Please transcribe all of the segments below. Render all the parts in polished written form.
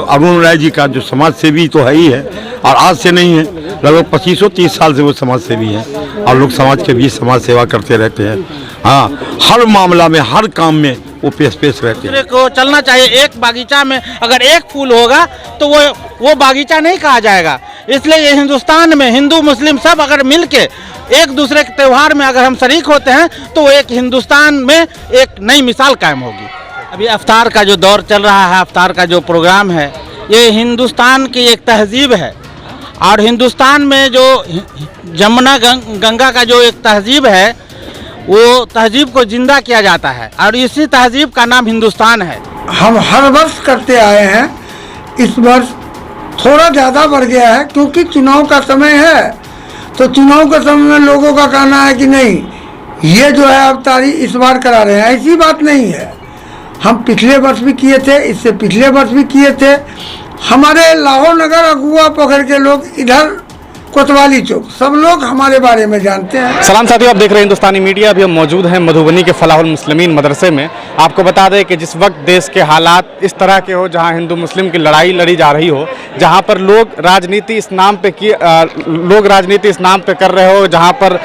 अरुण राय जी का जो समाज सेवी तो है ही है, और आज से नहीं है, लगभग 25-30 साल से वो समाज सेवी हैं और लोग समाज के बीच समाज सेवा करते रहते हैं। हाँ, हर मामला में, हर काम में वो पेश रहते हैं। को चलना चाहिए। एक बागीचा में अगर एक फूल होगा तो वो बागीचा नहीं कहा जाएगा। इसलिए ये हिंदुस्तान में हिंदू मुस्लिम सब अगर मिलके एक दूसरे के त्यौहार में अगर हम शरीक होते हैं तो वो एक हिंदुस्तान में एक नई मिसाल कायम होगी। अभी इफ्तार का जो दौर चल रहा है, इफ्तार का जो प्रोग्राम है, ये हिंदुस्तान की एक तहजीब है और हिंदुस्तान में जो जमुना गंगा का जो एक तहजीब है, वो तहजीब को जिंदा किया जाता है और इसी तहजीब का नाम हिंदुस्तान है। हम हर वर्ष करते आए हैं, इस वर्ष थोड़ा ज़्यादा बढ़ गया है क्योंकि चुनाव का समय है। तो चुनाव के समय में लोगों का कहना है कि नहीं, ये जो है इफ्तारी इस बार करा रहे हैं, ऐसी बात नहीं है। हम पिछले वर्ष भी किए थे, इससे पिछले वर्ष भी किए थे। हमारे लाहौर नगर अगुआ पोखर के लोग, इधर कोतवाली चौक, सब लोग हमारे बारे में जानते हैं। सलाम साथियों, आप देख रहे हैं हिंदुस्तानी मीडिया। अभी हम मौजूद हैं मधुबनी के फलाहुल मुस्लिमीन मदरसे में। आपको बता दें कि जिस वक्त देश के हालात इस तरह के हो, जहां हिंदू मुस्लिम की लड़ाई लड़ी जा रही हो, जहां पर लोग राजनीति इस नाम पे कर रहे हो, जहां पर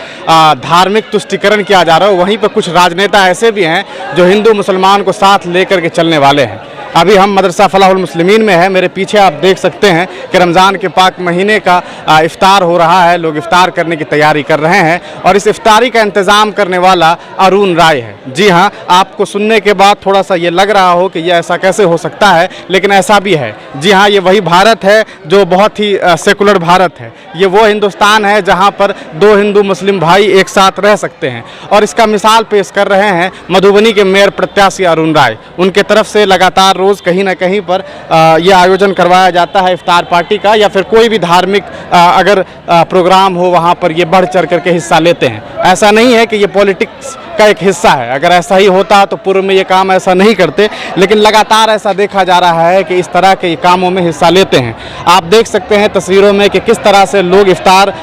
धार्मिक तुष्टिकरण किया जा रहा हो, वहीं पर कुछ राजनेता ऐसे भी हैं जो हिंदू मुसलमान को साथ लेकर के चलने वाले हैं। अभी हम मदरसा फलाहुल मुस्लिमीन में है। मेरे पीछे आप देख सकते हैं कि रमज़ान के पाक महीने का इफ्तार हो रहा है। लोग इफ्तार करने की तैयारी कर रहे हैं और इस इफ्तारी का इंतज़ाम करने वाला अरुण राय है। जी हाँ, आपको सुनने के बाद थोड़ा सा ये लग रहा हो कि ये ऐसा कैसे हो सकता है, लेकिन ऐसा भी है। जी हाँ, ये वही भारत है जो बहुत ही सेकुलर भारत है। ये वो हिंदुस्तान है जहाँ पर दो हिंदू मुस्लिम भाई एक साथ रह सकते हैं और इसका मिसाल पेश कर रहे हैं मधुबनी के मेयर प्रत्याशी अरुण राय। उनके तरफ से लगातार रोज़ कहीं ना कहीं पर ये आयोजन करवाया जाता है इफ्तार पार्टी का, या फिर कोई भी धार्मिक अगर प्रोग्राम हो, वहाँ पर ये बढ़ चढ़ करके हिस्सा लेते हैं। ऐसा नहीं है कि ये पॉलिटिक्स का एक हिस्सा है। अगर ऐसा ही होता तो पूर्व में ये काम ऐसा नहीं करते, लेकिन लगातार ऐसा देखा जा रहा है कि इस तरह के कामों में हिस्सा लेते हैं। आप देख सकते हैं तस्वीरों में कि किस तरह से लोग इफ्तार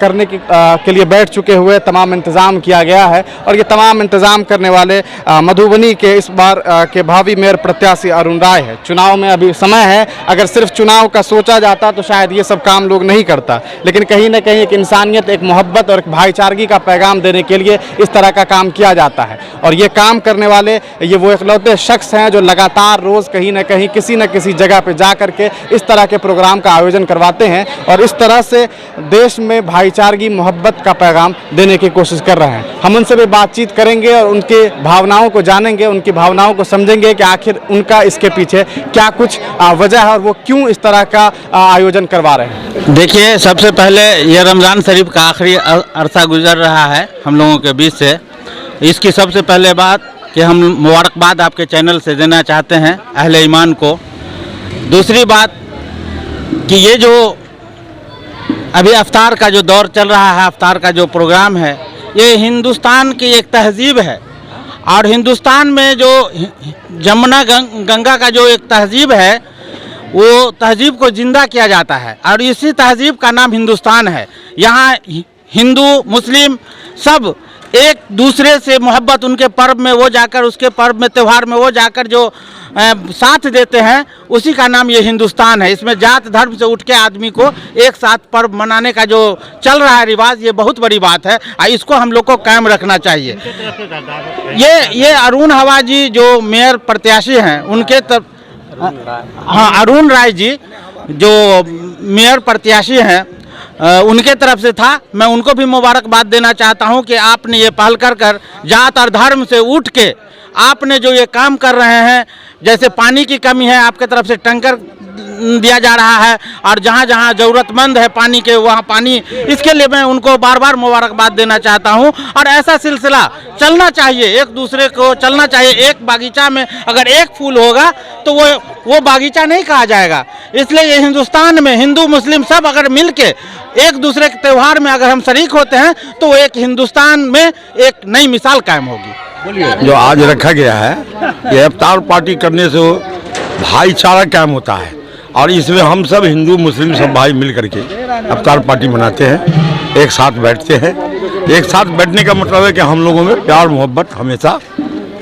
करने के लिए बैठ चुके हुए, तमाम इंतज़ाम किया गया है और ये तमाम इंतज़ाम करने वाले मधुबनी के इस बार के भावी मेयर प्रत्याशी अरुण राय है। चुनाव में अभी समय है, अगर सिर्फ चुनाव का सोचा जाता तो शायद ये सब काम लोग नहीं करता, लेकिन कहीं ना कहीं एक इंसानियत, एक मोहब्बत और एक भाईचारगी का पैगाम देने के लिए इस तरह का काम किया जाता है। और ये काम करने वाले ये वो इकलौते शख्स हैं जो लगातार रोज़ कहीं ना कहीं किसी न किसी जगह पे जा कर के इस तरह के प्रोग्राम का आयोजन करवाते हैं और इस तरह से देश में भाईचारगी, मोहब्बत का पैगाम देने की कोशिश कर रहे हैं। हम उनसे भी बातचीत करेंगे और उनके भावनाओं को जानेंगे, उनकी भावनाओं को समझेंगे कि आखिर उनका इसके पीछे क्या कुछ वजह है और वो क्यों इस तरह का आयोजन करवा रहे हैं। देखिए, सबसे पहले ये रमज़ान शरीफ का आखिरी अरसा गुजर रहा है हम लोगों के बीच से। इसकी सबसे पहले बात कि हम मुबारकबाद आपके चैनल से देना चाहते हैं अहले ईमान को। दूसरी बात कि ये जो अभी इफ्तार का जो दौर चल रहा है, इफ्तार का जो प्रोग्राम है, ये हिंदुस्तान की एक तहजीब है और हिंदुस्तान में जो जमुना गंगा का जो एक तहजीब है, वो तहजीब को जिंदा किया जाता है और इसी तहजीब का नाम हिंदुस्तान है। यहाँ हिंदू मुस्लिम सब एक दूसरे से मोहब्बत, उनके पर्व में वो जाकर, उसके पर्व में, त्यौहार में वो जाकर जो साथ देते हैं, उसी का नाम ये हिंदुस्तान है। इसमें जात धर्म से उठ के आदमी को एक साथ पर्व मनाने का जो चल रहा है रिवाज, ये बहुत बड़ी बात है और इसको हम लोग को कायम रखना चाहिए। ये अरुण हवा जी जो मेयर प्रत्याशी हैं, उनके तरफ, हाँ, अरुण राय जी जो मेयर प्रत्याशी हैं, उनके तरफ से था। मैं उनको भी मुबारकबाद देना चाहता हूं कि आपने ये पहल कर जात और धर्म से उठ के आपने जो ये काम कर रहे हैं, जैसे पानी की कमी है, आपके तरफ से टैंकर दिया जा रहा है और जहाँ जहाँ ज़रूरतमंद है पानी के, वहाँ पानी, इसके लिए मैं उनको बार बार मुबारकबाद देना चाहता हूँ। और ऐसा सिलसिला चलना चाहिए, एक दूसरे को चलना चाहिए। एक बागीचा में अगर एक फूल होगा तो वो बागीचा नहीं कहा जाएगा। इसलिए ये हिंदुस्तान में हिंदू मुस्लिम सब अगर मिल के एक दूसरे के त्यौहार में अगर हम शरीक होते हैं तो एक हिंदुस्तान में एक नई मिसाल कायम होगी। जो आज रखा गया है, ये इफ्तार पार्टी करने से भाईचारा कायम होता है और इसमें हम सब हिंदू मुस्लिम सब भाई मिल करके इफ्तार पार्टी मनाते हैं, एक साथ बैठते हैं। एक साथ बैठने का मतलब है कि हम लोगों में प्यार मोहब्बत हमेशा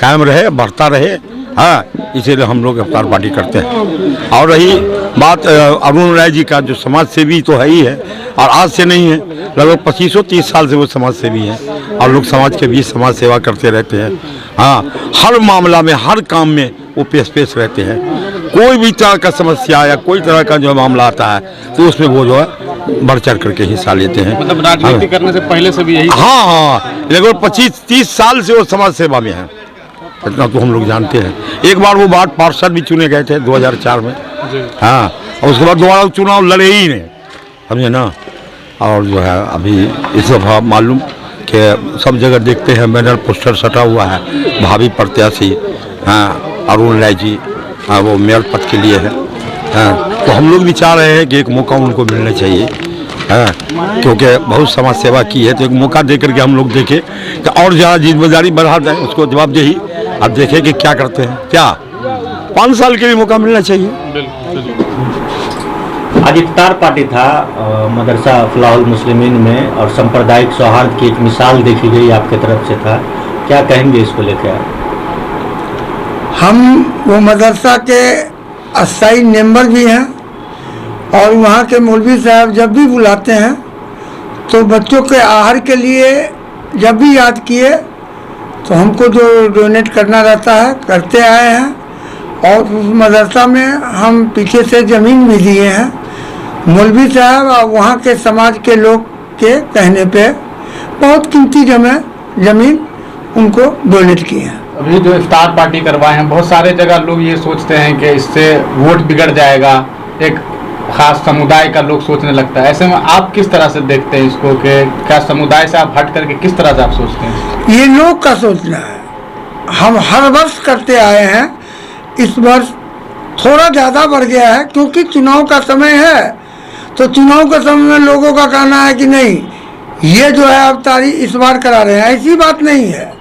कायम रहे, बढ़ता रहे। हाँ, इसीलिए हम लोग इफ्तार पार्टी करते हैं। और रही बात अरुण राय जी का, जो समाज सेवी तो है ही है, और आज से नहीं है, लगभग 25-30 साल से वो समाज सेवी हैं और लोग समाज के बीच समाज सेवा करते रहते हैं। हाँ, हर मामला में, हर काम में वो पेश रहते हैं। कोई भी तरह का समस्या या कोई तरह का जो मामला आता है तो उसमें वो जो है बढ़ चढ़ करके हिस्सा लेते हैं। मतलब राजनीति करने से पहले से भी यही? हाँ, लगभग 25-30 साल से वो समाज सेवा में है, इतना तो हम लोग जानते हैं। एक बार वो वार्ड पार्षद भी चुने गए थे 2004 में। हाँ, और उसके बाद दोबारा चुनाव लड़े ही नहीं, समझे ना। और जो है अभी इस दफा मालूम कि सब जगह देखते हैं बैनर पोस्टर सटा हुआ है, भावी प्रत्याशी हाँ अरुण राय जी, हाँ वो मेयर पद के लिए है। हाँ, तो हम लोग भी चाह रहे हैं कि एक मौका उनको मिलना चाहिए। हाँ, क्योंकि बहुत समाज सेवा की है, तो एक मौका दे करके हम लोग देखें कि और ज़्यादा जिम्मेदारी बढ़ा दें, उसको जवाबदेही अब देखें कि क्या करते हैं। क्या 5 साल के लिए मौका मिलना चाहिए। आज इफ्तार पार्टी था मदरसा फलाहुल मुस्लिमीन में, और सांप्रदायिक सौहार्द की एक मिसाल देखी गई आपके तरफ से था, क्या कहेंगे इसको लेकर? हम वो मदरसा के अस्थाई मेंबर भी हैं, और वहाँ के मौलवी साहब जब भी बुलाते हैं तो बच्चों के आहार के लिए जब भी याद किए तो हमको जो डोनेट करना रहता है करते आए हैं। और उस मदरसा में हम पीछे से ज़मीन भी दिए हैं। मौलवी साहब और वहाँ के समाज के लोग के कहने पे बहुत कीमती ज़मीन उनको डोनेट किए हैं। अभी जो इफ्तार पार्टी करवाए हैं, बहुत सारे जगह लोग ये सोचते हैं कि इससे वोट बिगड़ जाएगा, एक खास समुदाय का लोग सोचने लगता है। ऐसे में आप किस तरह से देखते हैं इसको, कि क्या समुदाय से आप हट करके किस तरह से आप सोचते हैं? ये लोग का सोचना है। हम हर वर्ष करते आए हैं, इस वर्ष थोड़ा ज़्यादा बढ़ गया है क्योंकि चुनाव का समय है। तो चुनाव के समय में लोगों का कहना है कि नहीं, ये जो है अवतारी इस बार करा रहे हैं, ऐसी बात नहीं है।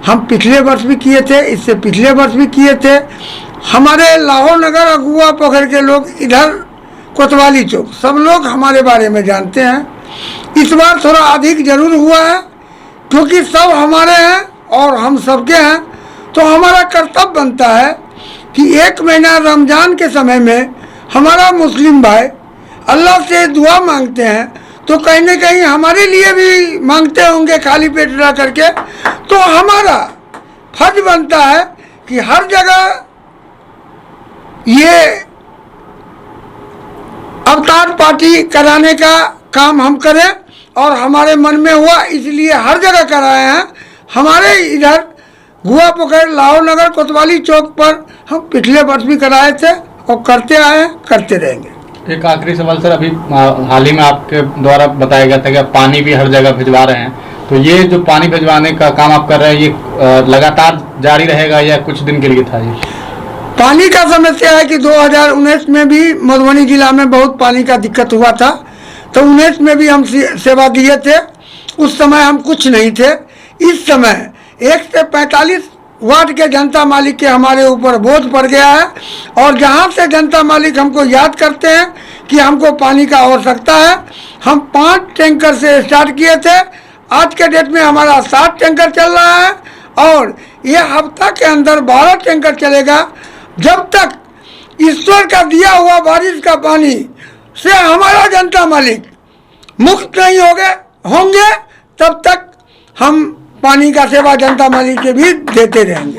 हम पिछले वर्ष भी किए थे, इससे पिछले वर्ष भी किए थे। हमारे लाहौर नगर अगुआ पोखर के लोग, इधर कोतवाली चौक, सब लोग हमारे बारे में जानते हैं। इस बार थोड़ा अधिक जरूर हुआ है क्योंकि सब हमारे हैं और हम सबके हैं। तो हमारा कर्तव्य बनता है कि 1 महीना रमज़ान के समय में हमारा मुस्लिम भाई अल्लाह से दुआ मांगते हैं, तो कहीं न कहीं हमारे लिए भी मांगते होंगे खाली पेट रह करके। तो हमारा फर्ज बनता है कि हर जगह ये अवतार पार्टी कराने का काम हम करें, और हमारे मन में हुआ इसलिए हर जगह कराए हैं। हमारे इधर गुआ पोखर, लाहौर नगर, कोतवाली चौक पर हम पिछले वर्ष भी कराए थे और करते आए हैं, करते रहेंगे। एक आखिरी सवाल सर, अभी हाल ही में आपके द्वारा बताया गया था कि आप पानी भी हर जगह भिजवा रहे हैं, तो ये जो पानी भिजवाने का काम आप कर रहे हैं, ये लगातार जारी रहेगा या कुछ दिन के लिए था? ये पानी का समस्या है कि 2019 में भी मधुबनी जिला में बहुत पानी का दिक्कत हुआ था, तो 19 में भी हम सेवा दिए थे। उस समय हम कुछ नहीं थे। इस समय 1 से 45 वार्ड के जनता मालिक के हमारे ऊपर बोझ पड़ गया है, और जहां से जनता मालिक हमको याद करते हैं कि हमको पानी का आवश्यकता है, हम 5 टैंकर से स्टार्ट किए थे। आज के डेट में हमारा 7 टैंकर चल रहा है, और ये हफ्ता के अंदर 12 टैंकर चलेगा। जब तक ईश्वर का दिया हुआ बारिश का पानी से हमारा जनता मालिक मुक्त नहीं होंगे, तब तक हम पानी का सेवा जनता मालिक के भी देते रहेंगे।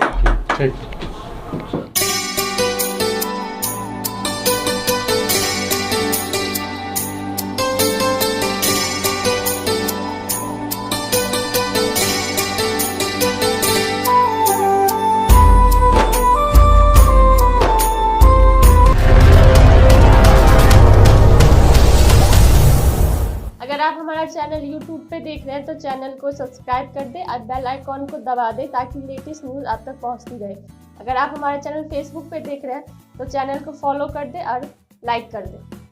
अगर आप हमारा चैनल YouTube पे देख रहे हैं तो चैनल को सब्सक्राइब कर दें और बेल आइकॉन को दबा दें ताकि लेटेस्ट न्यूज़ आप तक पहुंचती रहे। अगर आप हमारा चैनल Facebook पे देख रहे हैं तो चैनल को फॉलो कर दें और लाइक कर दें।